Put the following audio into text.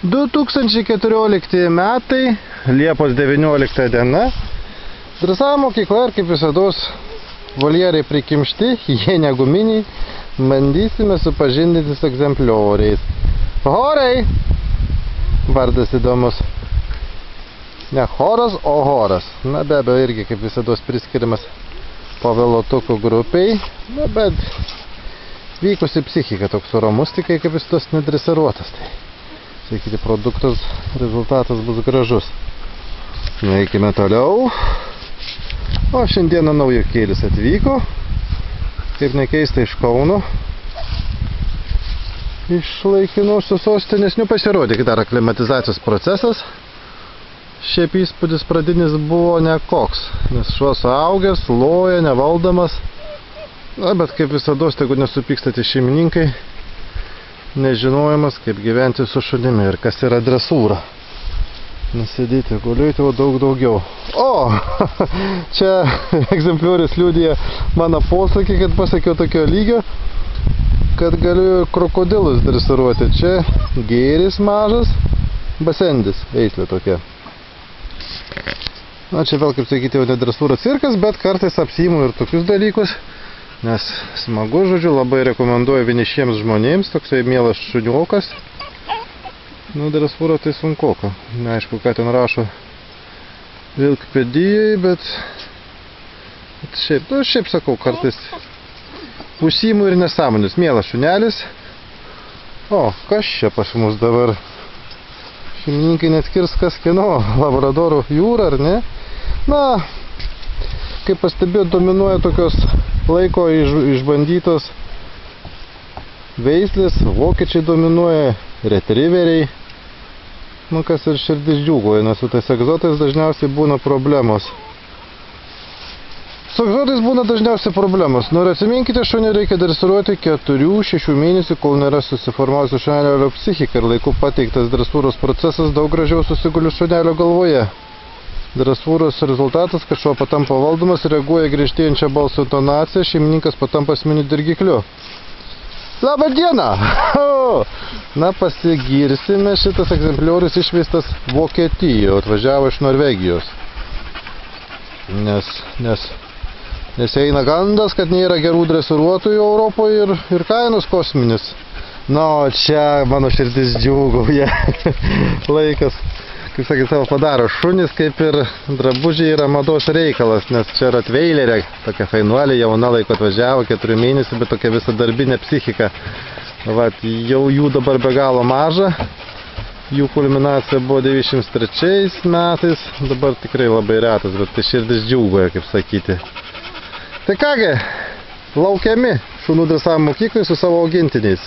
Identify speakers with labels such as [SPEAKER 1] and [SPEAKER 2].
[SPEAKER 1] 2014 metai, Liepos 19 diena. Dresavimo mokykla ir kaip visados voljerai prikimšti, jie neguminiai. Bandysime supažindinti su egzemplioriais. Horai! Vardas įdomus. Ne choras, o horas. Na be abejo irgi kaip visados priskiriamas pavelotukų grupiai. Na bet vykusi psichika toks ramus, tik kaip visados nedresiruotas. Tai sakyti, produktas, rezultatas bus gražus. Eikime toliau. O šiandieną naujokėlis atvyko. Kaip nekeista, iš Kauno. Iš laikinosios sostinės. Pasirodė, kad dar aklimatizacijos procesas. Šiaip įspūdis pradinis buvo nekoks, nes šuo suaugęs, loja, nevaldomas. Na, bet kaip visados, jeigu nesupykstate šeimininkai, nežinojimas, kaip gyventi su šunimi ir kas yra dresūra. Nesėdėti, guliuoti, o daug daugiau. O, čia egzempliorius liudija mano posakį, kad pasakiau tokio lygio, kad galiu krokodilus dresuruoti. Čia gėris mažas, basendis, veislė tokia. Na, čia vėl, kaip sakyti, jau ne dresūra cirkas, bet kartais apsiimu ir tokius dalykus. Nes smagu, žodžiu, labai rekomenduoju vienišiems žmonėms, toksai mielas šuniokas. Nu, dresūra tai sunkoka. Neaišku, ką ten rašo Vilkpedijai, bet šiaip, šiaip sakau, kartais užsiimu ir nesąmonis. Mielas šunelis. O, kas čia pas mus dabar? Šeimininkai neatskirs kas kieno, Labradorų jūra, ar ne? Na, kaip pastebėjau, dominuoja tokios laiko išbandytos veislės, vokiečiai dominuoja, retriveriai. Nu, kas ir širdis džiūgoja, nes su tais egzotais dažniausiai būna problemos. Su egzotais būna dažniausiai problemos. Nu, ir atsiminkite, šunį reikia dresuruoti 4-6 mėnesių, kol nėra susiformavusi šunelio psichika ir laiku pateiktas dresūros procesas daug gražiau susiguli šunelio galvoje. Dresūros rezultatas, kad šuo patampa valdomas, reaguoja griežtėjančią balso intonaciją, šeimininkas patampa esminiu dirgikliu. Labą dieną! Na, pasigirsime, šitas egzempliorius išveistas Vokietijoje, atvažiavo iš Norvegijos. Nes eina gandas, kad nėra gerų dresuruotojų Europoje ir kainos kosminis. Na, o čia mano širdis džiūgauja. Laikas, kaip sakė, savo padaro. Šunys kaip ir drabužiai yra mados reikalas, nes čia rotveilerė, tokia fainuolė, jauna laiko atvažiavo, 4 mėnesių, bet tokia visa darbinė psichika. Vat, jau jų dabar be galo maža. Jų kulminacija buvo 93 metais, dabar tikrai labai retas, bet tai širdis džiūgoja, kaip sakyti. Tai kągi, laukiami šunų dresavimo mokyklai su savo augintiniais.